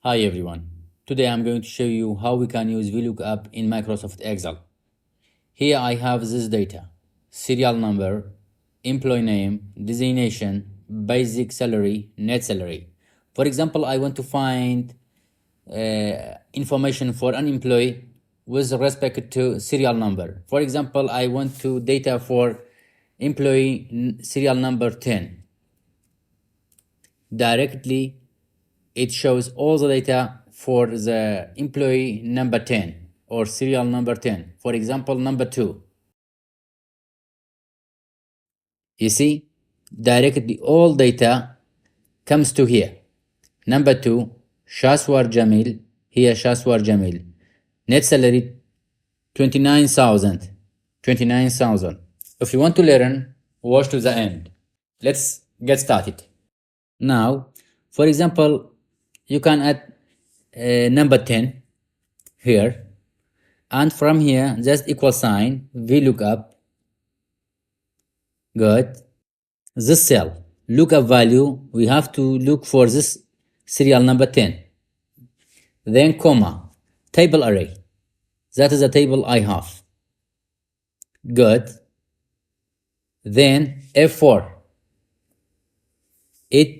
Hi everyone. Today I'm going to show you how we can use Vlookup in Microsoft Excel. Here I have this data: serial number, employee name, designation, basic salary, net salary. For example, I want to find information for an employee with respect to serial number. For example, I want to data for employee serial number 10. Directly it shows all the data for the employee number 10 or serial number 10. For example, number 2. You see, directly all data comes to here. Number 2, Shaswar Jamil. Here Shaswar Jamil. Net salary 29,000. 29,000. If you want to learn, watch to the end. Let's get started. Now, for example, you can add number 10 here, and from here just equal sign VLOOKUP. Good. This cell lookup value, we have to look for this serial number 10, then comma, table array. That is a table I have. Good. Then F4, it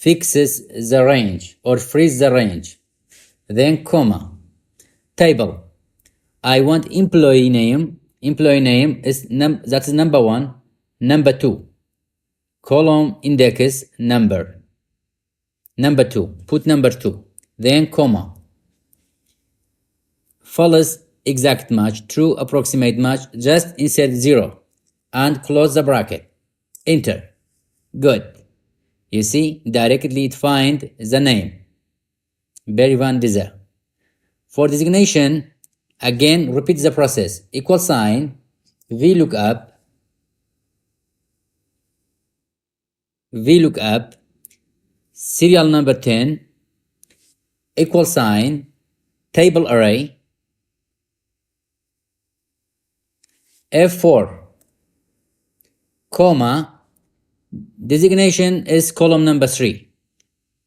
fixes the range or freeze the range. Then comma, table. I want employee name. Employee name is that is number 1, number 2. Column index number. Number 2. Put number 2. Then comma. False exact match, true approximate match. Just insert 0 and close the bracket. Enter. Good. You see, directly it find the name. Barry Van Dizer. For designation, again repeat the process. Equal sign VLOOKUP, serial number 10, equal sign table array, F4, comma, designation is column number 3,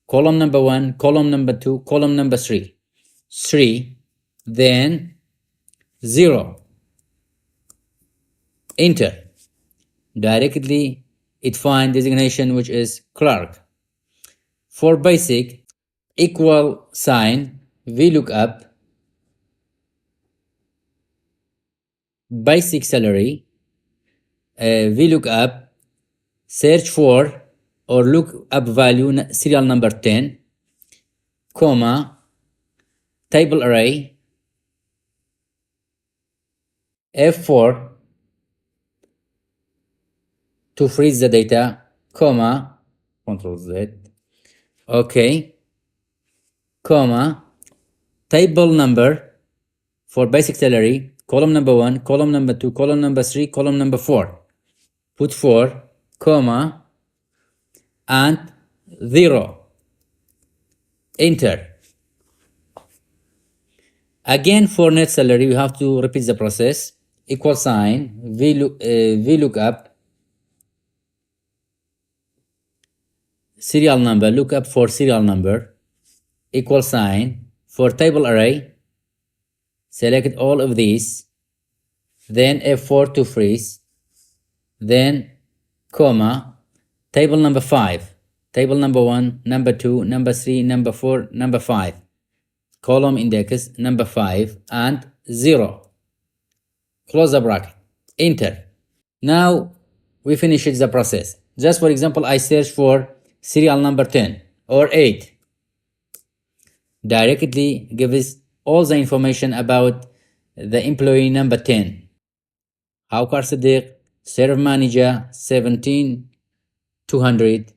column number 1, column number 2, column number 3, then 0. Enter. Directly it find designation which is clerk. For basic, equal sign VLOOKUP, basic salary, VLOOKUP, search for or look up value serial number 10, comma, table array, F4 to freeze the data, comma, Control Z, okay, comma, table number for basic salary, column number 1, column number 2, column number 3, column number 4. Put 4, comma, and 0. Enter. Again, for net salary, we have to repeat the process. Equal sign VLOOKUP, serial number, lookup for serial number, equal sign for table array, select all of these, then F4 to freeze, then comma, table number 5, table number 1, number 2, number 3, number 4, number 5, column index number 5, and 0. Close the bracket. Enter. Now we finished the process. Just for example, I search for serial number 10 or 8. Directly gives all the information about the employee number 10. Hawkar Sadiq, serve manager 17,200.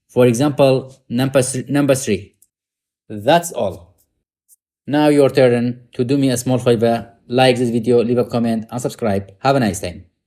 For example, number 3. That's all. Now your turn to do me a small favor. Like this video, leave a comment and subscribe. Have a nice time.